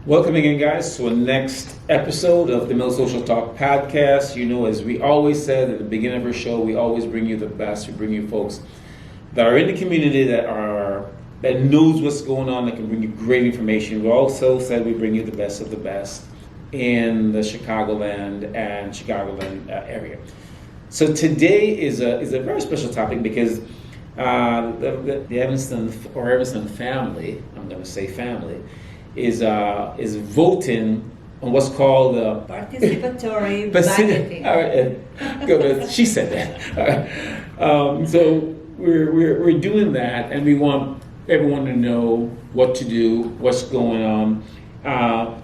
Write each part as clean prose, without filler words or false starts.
Welcome again, guys, to the next episode of the Mill Social Talk podcast. You know, as we always said at the beginning of our show, we always bring you the best. We bring you folks that are in the community that knows what's going on, that can bring you great information. We also said we bring you the best of the best in the Chicagoland area. So today is a very special topic because the Evanston family, I'm going to say family, is voting on what's called participatory budgeting. All right, good. She said that. All right. So we're doing that, and we want everyone to know what to do, what's going on.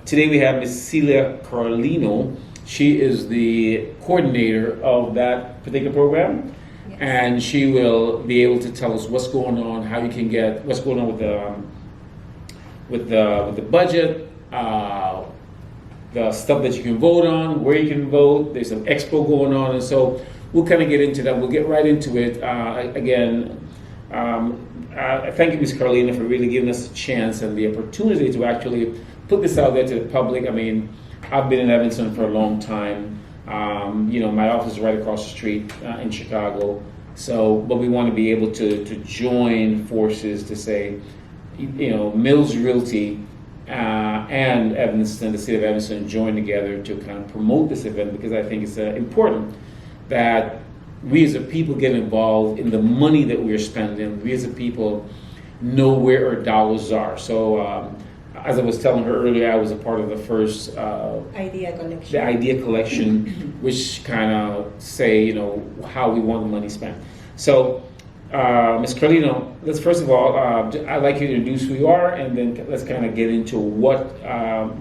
Today we have Ms. Celia Carlino. She is the coordinator of that particular program, yes. And she will be able to tell us what's going on, how you can get what's going on with the budget, the stuff that you can vote on, where you can vote. There's an expo going on, and so we'll kind of get into that. We'll get right into it. Thank you, Ms. Carlino, for really giving us a chance and the opportunity to actually put this out there to the public. I mean, I've been in Evanston for a long time. My office is right across the street in Chicago. So, but we want to be able to join forces to say, Mills Realty and Evanston, the city of Evanston, join together to kind of promote this event, because I think it's important that we as a people get involved in the money that we're spending. We as a people know where our dollars are. So as I was telling her earlier, I was a part of the first idea collection. The idea collection, which kind of say, how we want the money spent. So Ms. Carlino, let's first of all, I'd like you to introduce who you are, and then let's kind of get into what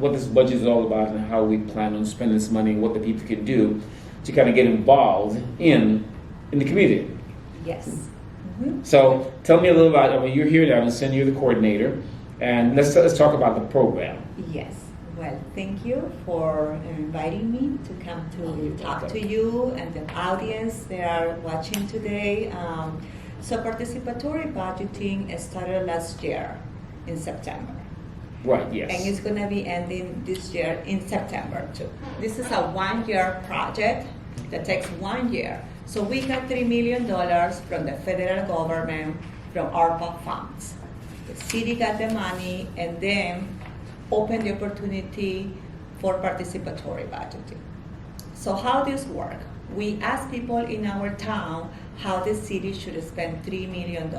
this budget is all about and how we plan on spending this money and what the people can do to kind of get involved in the community. Yes. Mm-hmm. So tell me a little about, you're here at Evanston, you're the coordinator, and let's talk about the program. Yes. Well, thank you for inviting me to come to talk to you and the audience that are watching today. So participatory budgeting started last year in September. Right, yes. And it's going to be ending this year in September too. This is a one-year project that takes 1 year. So we got $3 million from the federal government, from ARPA funds. The city got the money and then opened the opportunity for participatory budgeting. So how this work? We asked people in our town how the city should spend $3 million.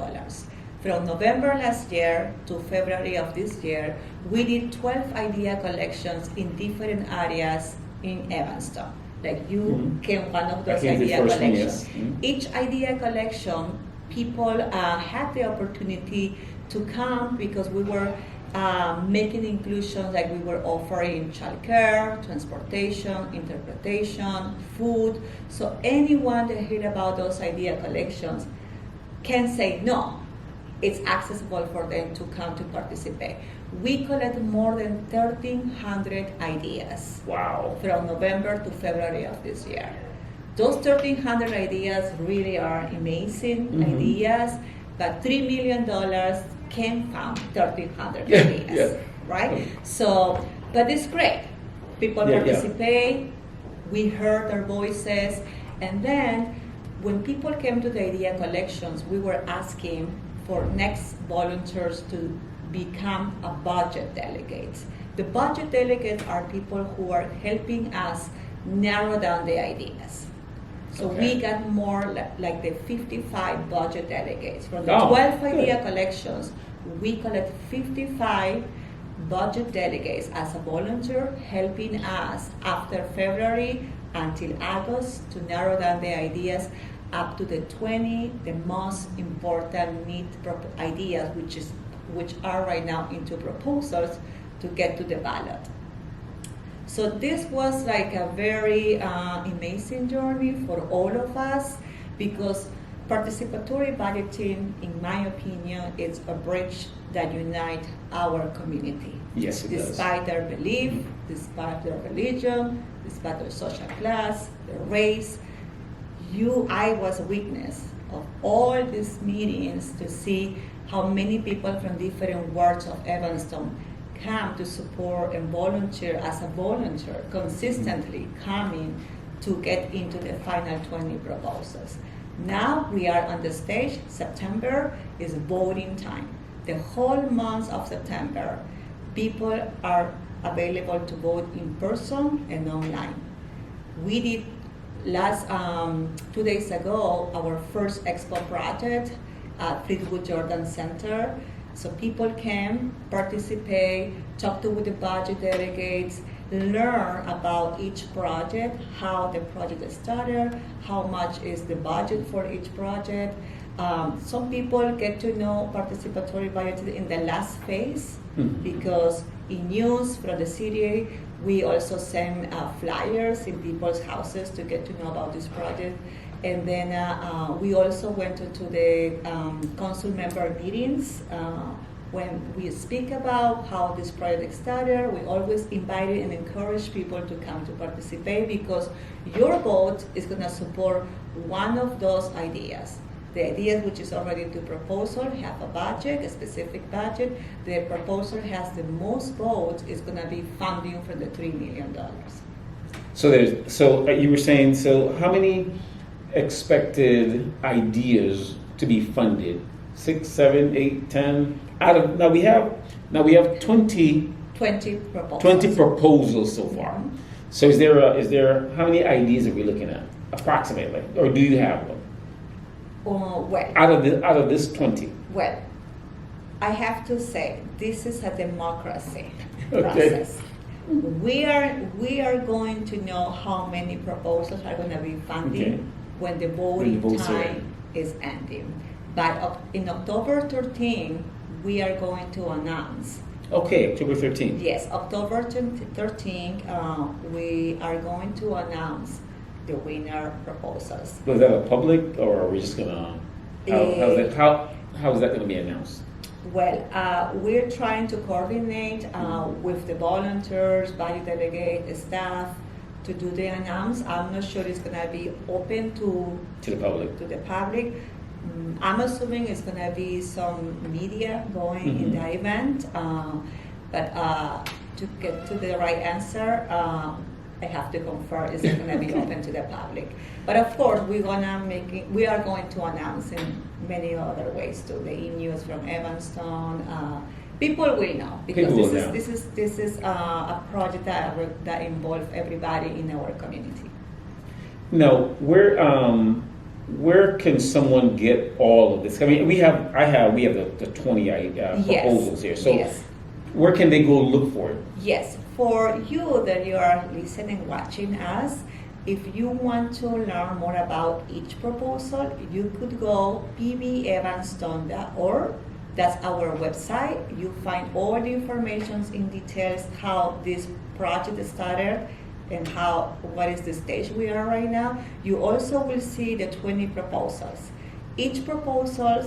From November last year to February of this year, we did 12 idea collections in different areas in Evanston. Like you came one of those idea collections. Yes. Mm-hmm. Each idea collection, people had the opportunity to come because we were making inclusions, like we were offering childcare, transportation, interpretation, food. So anyone that heard about those idea collections can say no. It's accessible for them to come to participate. We collected more than 1,300 ideas. Wow. From November to February of this year. Those 1,300 ideas really are amazing ideas, but $3 million came from 1,300 ideas, right? So, but it's great. People participate, we heard their voices, and then when people came to the idea collections, we were asking for next volunteers to become a budget delegates. The budget delegates are people who are helping us narrow down the ideas. So we got more like the 55 budget delegates. From the 12 idea collections, we collect 55 budget delegates as a volunteer, helping us after February until August to narrow down the ideas up to the 20, the most important ideas, which are right now into proposals to get to the ballot. So this was like a very amazing journey for all of us, because participatory budgeting, in my opinion, is a bridge that unites our community. Yes, it does. Despite their belief, despite their religion, despite their social class, their race. I was a witness of all these meetings to see how many people from different wards of Evanston come to support and volunteer as a volunteer, consistently coming to get into the final 20 proposals. Now we are on the stage. September is voting time. The whole month of September, people are available to vote in person and online. We did last 2 days ago our first expo project at Fleetwood Jordan Center. So people can participate, talk to the budget delegates, learn about each project, how the project started, how much is the budget for each project. Some people get to know participatory budget in the last phase because in news from the city, we also send flyers in people's houses to get to know about this project. And then we also went to the council member meetings when we speak about how this project started. We always invite and encourage people to come to participate because your vote is going to support one of those ideas. The idea, which is already the proposal, have a budget, a specific budget. The proposal has the most votes is going to be funding for the $3 million. So you were saying, so how many expected ideas to be funded? 6, 7, 8, 10? Now we have 20 proposals. 20 proposals so far. Mm-hmm. So is there how many ideas are we looking at approximately, or do you have one? Well, Out of this 20. Well, I have to say this is a democracy Okay. process. We are going to know how many proposals are going to be funding Okay. when the When the voting votes are time is ending. But in October 13, we are going to announce. Okay, October 13th. Yes, October 13, we are going to announce the winner proposals. Was that a public, or are we just gonna? How is that gonna be announced? Well, we're trying to coordinate with the volunteers, budget delegate, staff to do the announce. I'm not sure it's gonna be open to To the public. the public. I'm assuming it's gonna be some media going in the event, but to get to the right answer, I have to confirm it's going to be open to the public. But of course, we are going to announce in many other ways too. The e-news from Evanston. People will know because this is a project that involves everybody in our community. Now, where can someone get all of this? I mean, we have the 20 proposals here. So yes. Where can they go look for it? Yes, for you that you are listening, watching us, if you want to learn more about each proposal, you could go pbevanston.org. That's our website. You find all the information in details how this project started and what is the stage we are right now. You also will see the 20 proposals. Each proposal,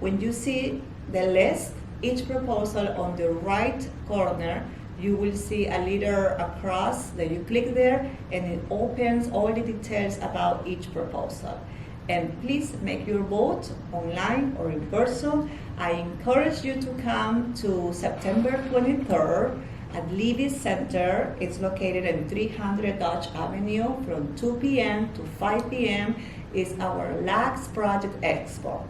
when you see the list, each proposal on the right corner, you will see a letter across that you click there and it opens all the details about each proposal. And please make your vote online or in person. I encourage you to come to September 23rd at Levy Center. It's located in 300 Dodge Avenue from 2 p.m. to 5 p.m. is our last project expo.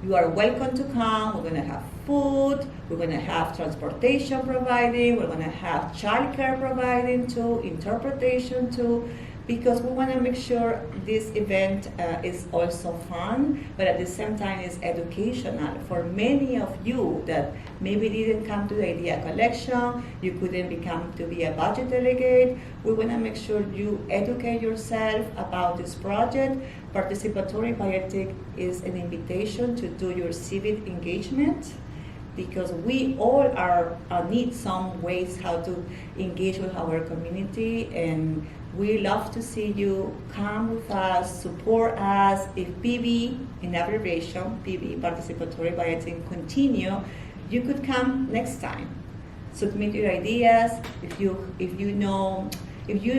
You are welcome to come. We're going to have food. We're going to have transportation providing. We're going to have childcare providing too, interpretation too, because we want to make sure this event is also fun, but at the same time is educational. For many of you that maybe didn't come to the idea collection, you couldn't be a budget delegate, we want to make sure you educate yourself about this project. Participatory Budget is an invitation to do your civic engagement, because we all need some ways how to engage with our community, and we love to see you come with us, support us. If PB, in abbreviation, PB, Participatory Budget, continue, you could come next time. Submit your ideas. If you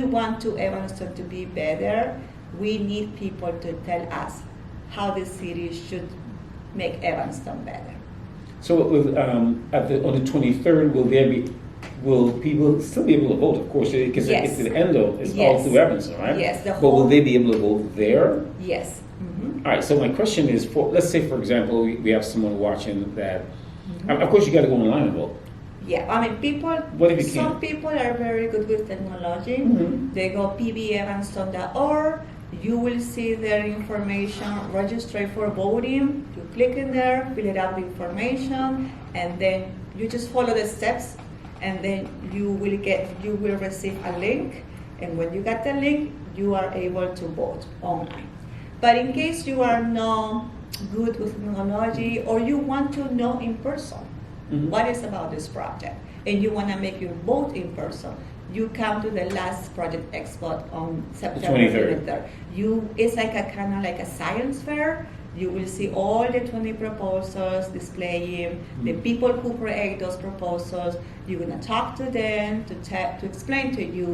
want to Evanston to be better, we need people to tell us how the city should make Evanston better. So with, on the 23rd, will people still be able to vote? Of course, because Yes. it's the end of, it's all Yes. through Evanston, right? Yes, the But will whole- they be able to vote there? Yes. All right, so my question is, let's say, for example, we have someone watching that, of course, you got to go online and vote. Yeah, I mean, What if you some can't? people are very good with technology. Mhm. They go pbevanston.org. You will see their information, register for voting. You click in there, fill it out the information, and then you just follow the steps, and then you will receive a link. And when you get the link, you are able to vote online. But in case you are not good with technology, or you want to know in person, Mhm. what is about this project, and you want to make your vote in person, you come to the last project expo on September 23rd. It's like a kind of like a science fair. You will see all the 20 proposals displaying, the people who create those proposals. You're gonna talk to them to explain to you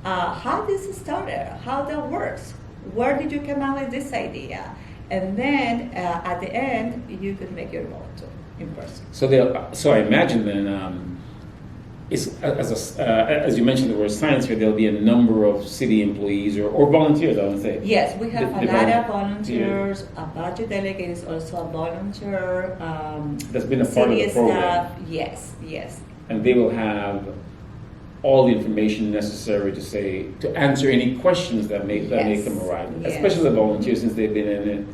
how this started, how that works, where did you come up with this idea, and then at the end you could make your vote too in person. So I imagine then, as you mentioned the word science here, there'll be a number of city employees or volunteers, I would say. Yes, we have The- a the lot of volunteers. volunteers. A budget delegate is also a volunteer. That's been a part of City the program. staff, yes. And they will have all the information necessary to answer any questions that may Yes, come arise, yes. especially the volunteers, since they've been in it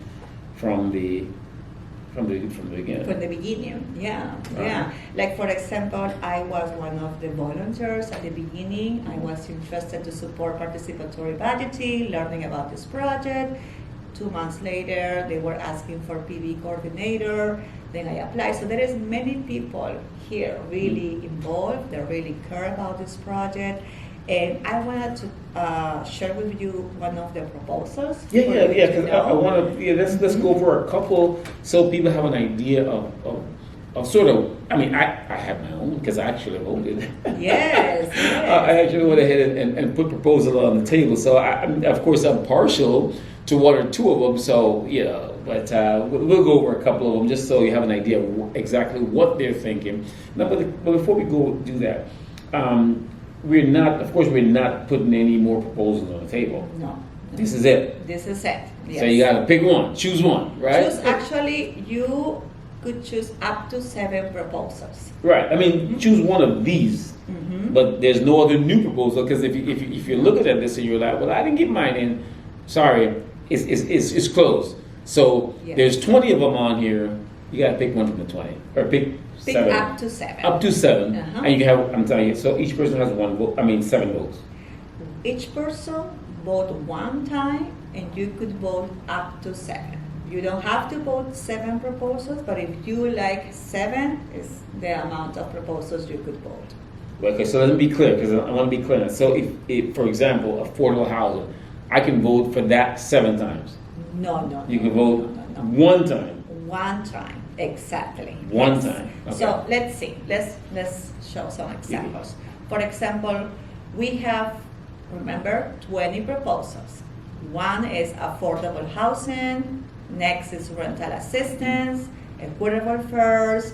from the beginning. From the beginning, yeah. Uh-huh. Like for example, I was one of the volunteers at the beginning. I was interested to support participatory budgeting, learning about this project. 2 months later, they were asking for PB coordinator. Then I applied. So there is many people here really involved. They really care about this project. And I wanted to share with you one of the proposals. for you to Because I know. want to. Let's go over a couple so people have an idea of sort of. I mean, I have my own because I actually voted. Yes. I actually went ahead and put proposal on the table. So of course I'm partial to one or two of them. So but we'll go over a couple of them just so you have an idea of exactly what they're thinking. Now, but before we go do that, we're not putting any more proposals on the table. No. This is it. This is it. Yes. So you got to pick one, choose one, right? Actually, you could choose up to 7 proposals. Right. I mean, choose one of these, but there's no other new proposal because if you're looking at this and you're like, well, I didn't get mine in. Sorry, it's closed. So Yes. there's 20 of them on here. You got to pick one from the 20, or pick Pick 7. up to 7. Up to 7, Uh-huh. and you can have. I'm telling you. So each person has 1 vote. I mean, 7 votes. Each person vote 1 time, and you could vote up to 7. You don't have to vote 7 proposals, but if you like 7, is the amount of proposals you could vote. Okay, so let me be clear because I want to be clear. So if, for example, affordable housing, I can vote for that 7 times. No. You can vote No. 1 time. 1 time, exactly. One Yes. time. Okay. So let's see. Let's show some examples. For example, we have, remember, 20 proposals. One is affordable housing. Next is rental assistance, equitable fares,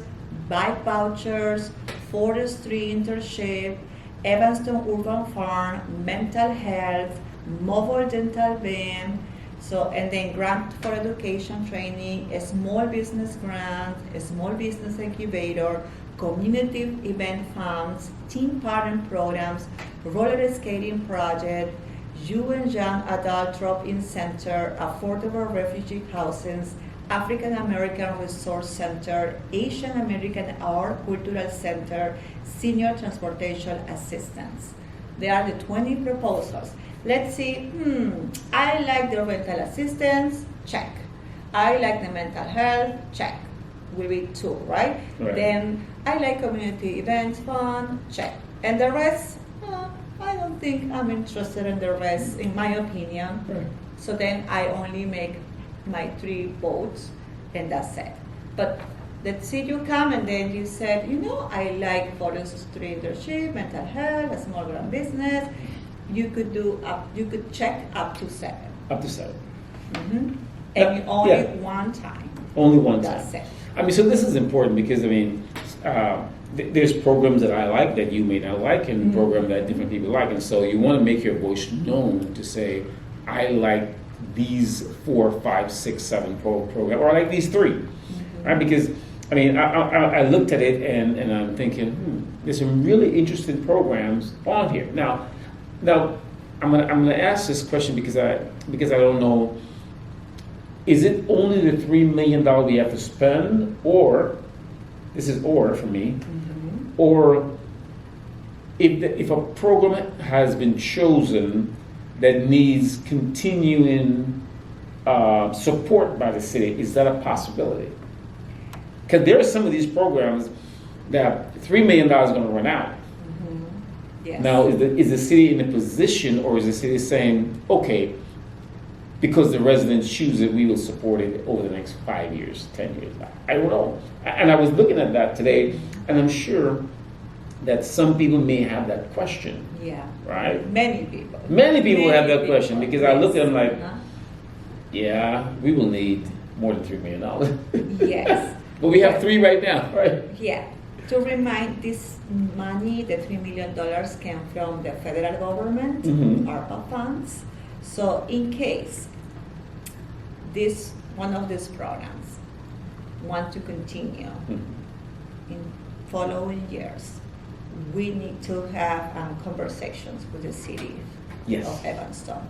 bike vouchers, forestry internship, Evanston Urban Farm, mental health, mobile dental van. So, and then grant for education training, a small business grant, a small business incubator, community event funds, teen parent programs, roller skating project, youth and young adult drop-in center, affordable refugee housings, African American Resource Center, Asian American Art Cultural Center, senior transportation assistance. There are the 20 proposals. Let's see, I like the rental assistance, check. I like the mental health, check. Will be 2, right? Right. Then I like community events fund, check. And the rest, I don't think I'm interested in the rest, in my opinion. Right. So then I only make my 3 votes, and that's it. But let's say you come and then you said, I like forestry internship, mental health, a small ground business. You could check up to 7. Up to 7. And you only Yeah. 1 time. Only one time. That's it. I mean, so this is important because, I mean, there's programs that I like that you may not like, and programs that different people like. And so you want to make your voice known to say, I like these 4, 5, 6, 7 programs, or I like these 3. Right? Because, I mean, I looked at it and I'm thinking, there's some really interesting programs on here. Now, I'm gonna ask this question because I don't know. Is it only the $3 million we have to spend, or this is or for me, or if a program has been chosen that needs continuing support by the city, is that a possibility? Because there are some of these programs that $3 million is going to run out. Yes. Now, is the city in a position, or is the city saying, okay, because the residents choose it, we will support it over the next 5 years, 10 years? I don't know. And I was looking at that today, and I'm sure that some people may have that question. Yeah. Right? Many people. Many people have that question, because I look at them like, Uh-huh. yeah, we will need more than $3 million. Yes. But we have 3 right now, right? Yeah. To remind, this money, the $3 million, came from the federal government, ARPA funds. So in case one of these programs want to continue in following years, we need to have conversations with the city of Evanston.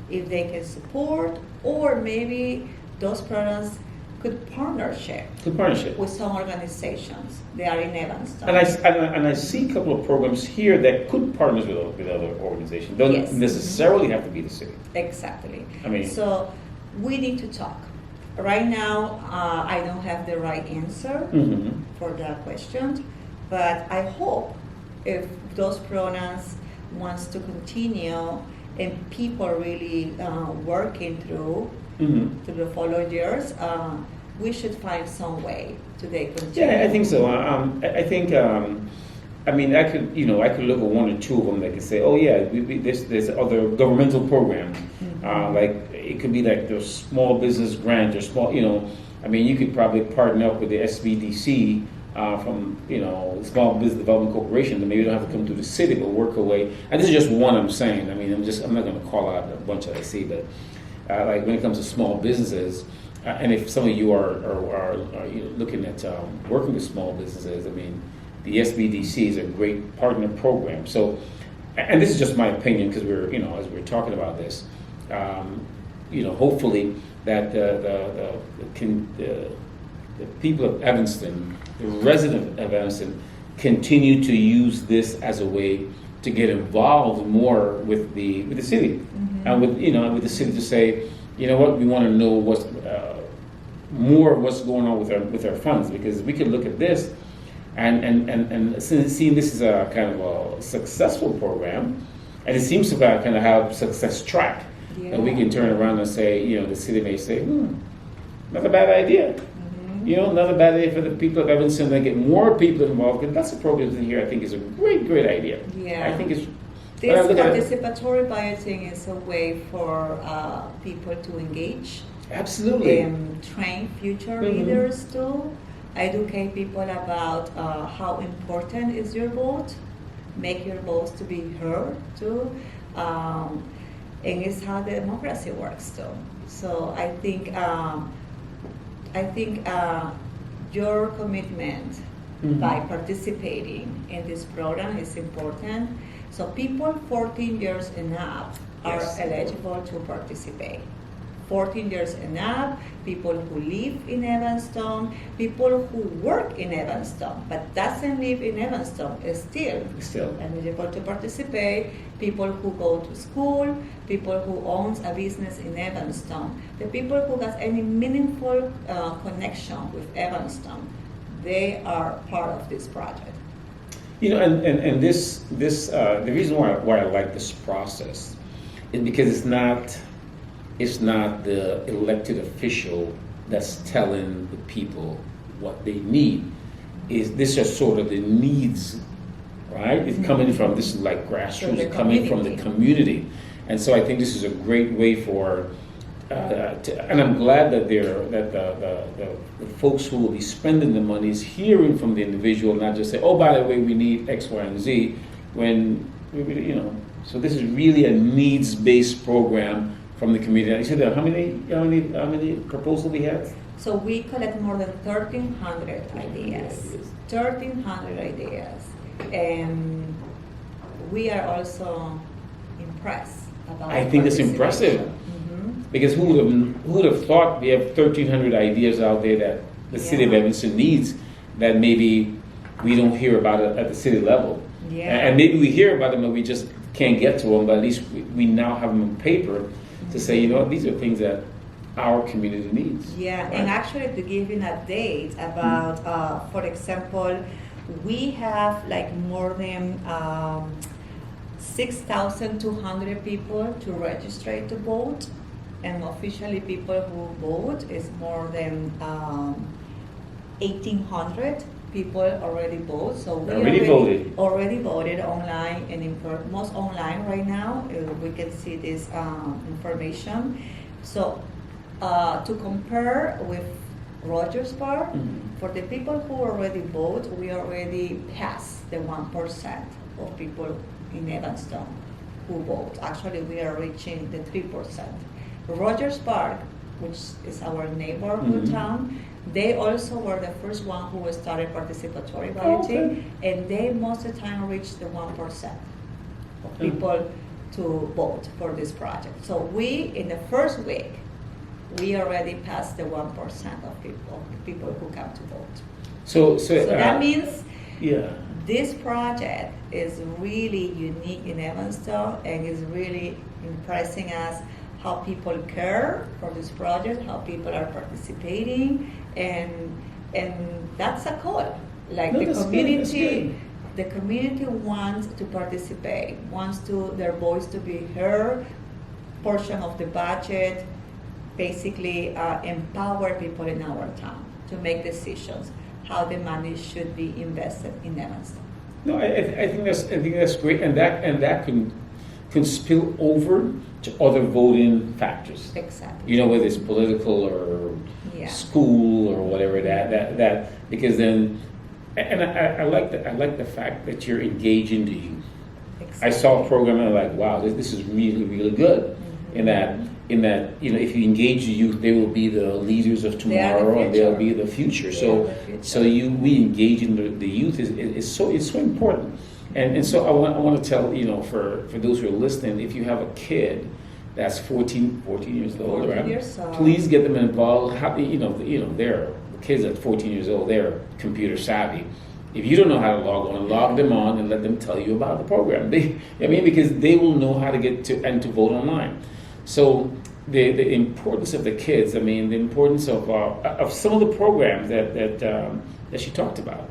If they can support, or maybe those programs could partnership with some organizations. They are in Evanston. And I see a couple of programs here that could partner with other organizations. Don't necessarily have to be the city. Exactly. I mean, so we need to talk. Right now, I don't have the right answer for that question, but I hope if those programs wants to continue and people really working through the following years, we should find some way to they continue. Yeah, I think so. I think. I mean, I could look at 1 or 2 of them that could say, oh yeah, there's other governmental programs. Like it could be like the small business grant or small. I mean, you could probably partner up with the SBDC from Small Business Development Corporation. That maybe you don't have to come to the city, but work away. And this is just one I'm saying. I mean, I'm not going to call out a bunch that I see, but like when it comes to small businesses. And if some of you are looking at working with small businesses, I mean, the SBDC is a great partner program. So, and this is just my opinion because as we're talking about this, hopefully that the people of Evanston, the residents of Evanston, continue to use this as a way to get involved more with the city, and with the city to say, you know what, we want to know what's more of what's going on with our funds, because we could look at this and seeing this is a kind of a successful program, and it seems to kind of have success track, and we can turn around and say, the city may say, not a bad idea. Not a bad idea for the people of Evanston to get more people involved, because that's a program in here I think is a great idea. Yeah. I think it's. This participatory budgeting is a way for people to engage. Absolutely. And train future leaders too. Educate people about how important is your vote. Make your voice to be heard too. And it's how the democracy works too. So I think your commitment by participating in this program is important. So people 14 years and up are eligible to participate. 14 years and up, people who live in Evanston, people who work in Evanston but doesn't live in Evanston is still eligible to participate. People who go to school, people who owns a business in Evanston, the people who has any meaningful connection with Evanston, they are part of this project. And this the reason why I like this process is because it's not the elected official that's telling the people what they need. This is sort of the needs, right? It's coming from, this is like grassroots, coming from the community. And so I think this is a great way for and I'm glad that the folks who will be spending the money is hearing from the individual, not just say, oh, by the way, we need X, Y, and Z, when we really, so this is really a needs-based program from the community. You said how many proposals we have? So we collect more than 1,300 ideas. 1,300 ideas. And we are also impressed about I think it's impressive. Mm-hmm. Because who would have thought we have 1,300 ideas out there that the city of Evanston needs that maybe we don't hear about it at the city level. Yeah. And maybe we hear about them but we just can't get to them, but at least we now have them on paper to say, these are things that our community needs. Yeah, right? and actually to give you a date about, for example, we have like more than 6,200 people to register to vote, and officially people who vote is more than 1,800 people already vote. So we already voted online and most online right now. We can see this information. So to compare with Rogers Park, for the people who already vote, we already passed the 1% of people in Evanston who vote. Actually, we are reaching the 3%. Rogers Park, which is our neighborhood town, they also were the first one who started participatory budgeting, and they most of the time reached the 1% of people to vote for this project. So we, in the first week, we already passed the 1% of people who come to vote. So that means this project is really unique in Evanston and is really impressing us how people care for this project, how people are participating, and that's a call. Like the community wants to participate, wants their voice to be heard. Portion of the budget basically empower people in our town to make decisions how the money should be invested in Evanston. No, I think that's great, and that can spill over to other voting factors. Exactly. Whether it's political or school or whatever that because then, and I like the fact that you're engaging the youth. Exactly. I saw a program and I'm like, wow, this is really, really good. In that if you engage the youth, they will be the leaders of tomorrow and they'll be the future. We engage in the youth is so important. And so I want to tell, for those who are listening, if you have a kid that's 14 years old, right? Please get them involved. They're kids at 14 years old, they're computer savvy. If you don't know how to log them on and let them tell you about the program. Because they will know how to get to vote online. So the importance of the kids, the importance of some of the programs that she talked about.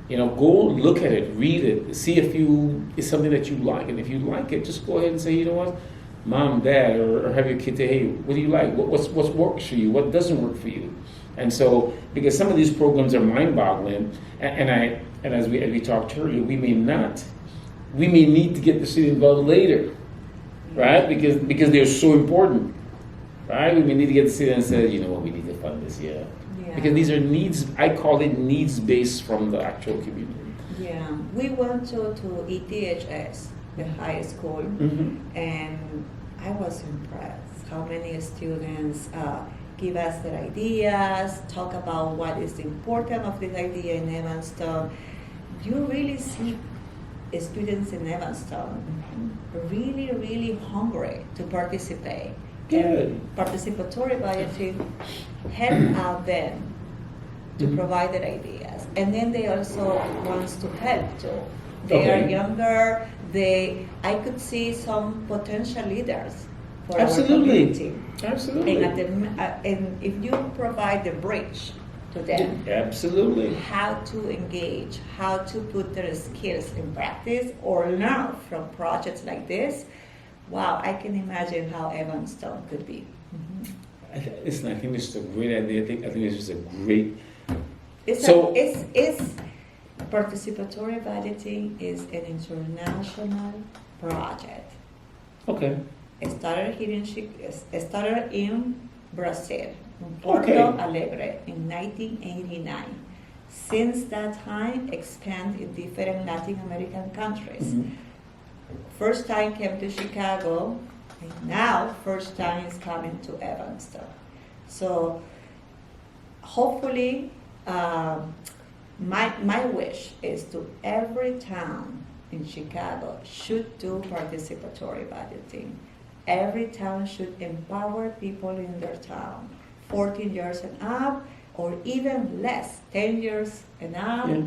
Go look at it, read it, see if it's something that you like, and if you like it, just go ahead and say, you know what, Mom, Dad, or have your kid say, hey, what do you like? What works for you? What doesn't work for you? And so, because some of these programs are mind-boggling, and as we talked earlier, we may need to get the city involved later, right? Because they're so important, right? We may need to get the city and say, you know what, we need to fund this, because these are needs. I call it needs-based from the actual community. Yeah, we went to ETHS, the high school, and I was impressed how many students give us their ideas, talk about what is important of this idea in Evanston. You really see students in Evanston really, really hungry to participate. Good. And participatory budgeting help out them to provide their ideas. And then they also want to help too. They are younger. I could see some potential leaders for our community. Absolutely. And if you provide the bridge to them, how to engage, how to put their skills in practice or learn from projects like this, wow, I can imagine how Evanston could be. I think this is a great idea. I think it's just a great. Participatory budgeting is an international project. Okay. Started here started in Brazil, in Porto Okay. Alegre, in 1989. Since that time, expand in different Latin American countries. Mhm. First time came to Chicago, and now first time is coming to Evanston. So hopefully, my wish is to every town in Chicago should do participatory budgeting. Every town should empower people in their town, 14 years and up, or even less, 10 years and up, Yeah.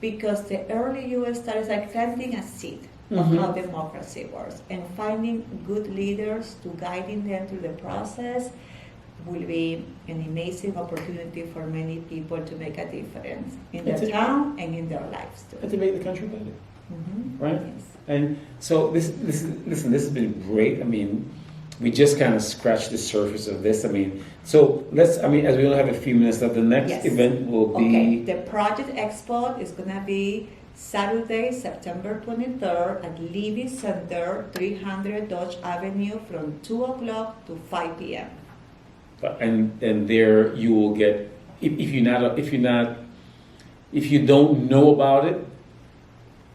because the early U.S. studies are planting a seed of Mhm. how democracy works, and finding good leaders to guiding them through the process will be an amazing opportunity for many people to make a difference in their That's it. town and in their lives too. And to make the country better. Mhm. Right? Yes. And so this has been great. I mean, we just kind of scratched the surface of this. I mean, so as we only have a few minutes left, the next Yes. event will be. Okay, the Project Expo is gonna be Saturday, September 23rd at Levy Center, 300 Dodge Avenue from 2 o'clock to 5 p.m. And there you will get, if you don't know about it,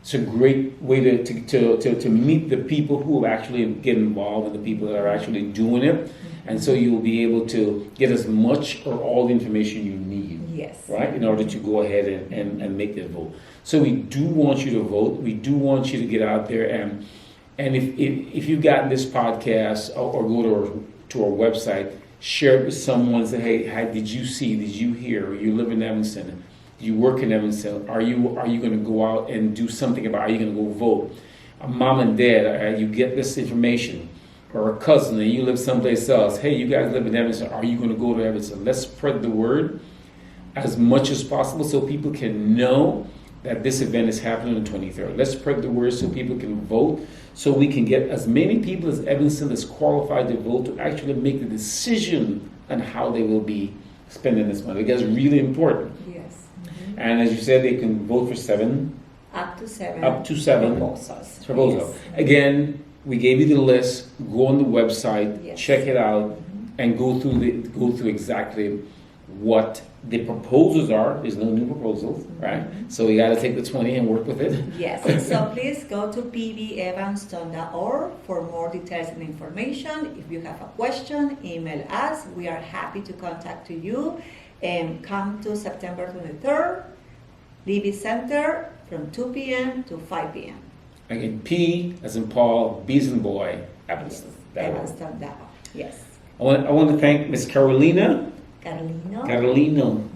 it's a great way to meet the people who actually get involved and the people that are actually doing it. And so you will be able to get as much or all the information you need. Yes. Right? In order to go ahead and make that vote. So we do want you to vote. We do want you to get out there and if you've gotten this podcast or go to our website, share it with someone. Say, hey, did you see? Did you hear? You live in Evanston. You work in Evanston. Are you going to go out and do something about it? Are you going to go vote? Mom and dad, you get this information. Or a cousin and you live someplace else. Hey, you guys live in Evanston. Are you going to go to Evanston? Let's spread the word as much as possible so people can know that this event is happening on the 23rd. Let's spread the word so people can vote, so we can get as many people as Evanston that's qualified to vote to actually make the decision on how they will be spending this money. Because it's really important. Yes. And as you said, they can vote for Up to seven. proposals. Yes. Again, we gave you the list. Go on the website, Yes. check it out, and go through exactly what the proposals are. There's no new proposals, right? So you got to take the 20 and work with it. Yes, so please go to pbevanston.org for more details and information. If you have a question, email us. We are happy to contact you. And come to September 23rd, Levy Center from 2 p.m. to 5 p.m. Again, P as in Paul, B as in boy, Evanston. Evanston, that one. Yes. I want to thank Miss Carolino, Carlino.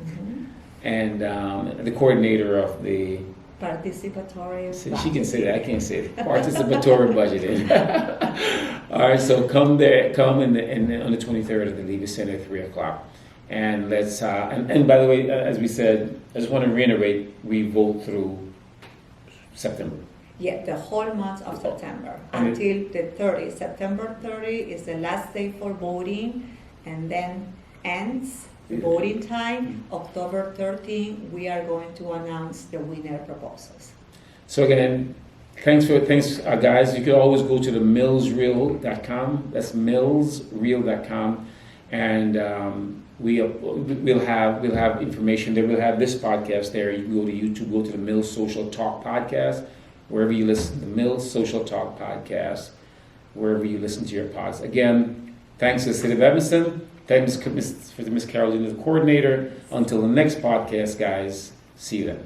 and the coordinator of the. Participatory. She can say that. I can't say it. Participatory budgeting. All right, so come in on the 23rd at the Levy Center at 3 o'clock. And let's and by the way, as we said, I just want to reiterate, we vote through September. Yeah, the whole month of September And until the 30th. September 30 is the last day for voting, and then ends the voting time. October 13, we are going to announce the winner proposals. So again, thanks guys. You can always go to the millsreal.com. That's millsreal.com, and we'll have information there. We'll have this podcast there. You can go to YouTube, go to the Mills Social Talk podcast, wherever you listen to the Mills Social Talk podcast, wherever you listen to your pods. Again, thanks to the City of Evanston. Thanks to Miss Carolina, the coordinator. Until the next podcast, guys. See you then.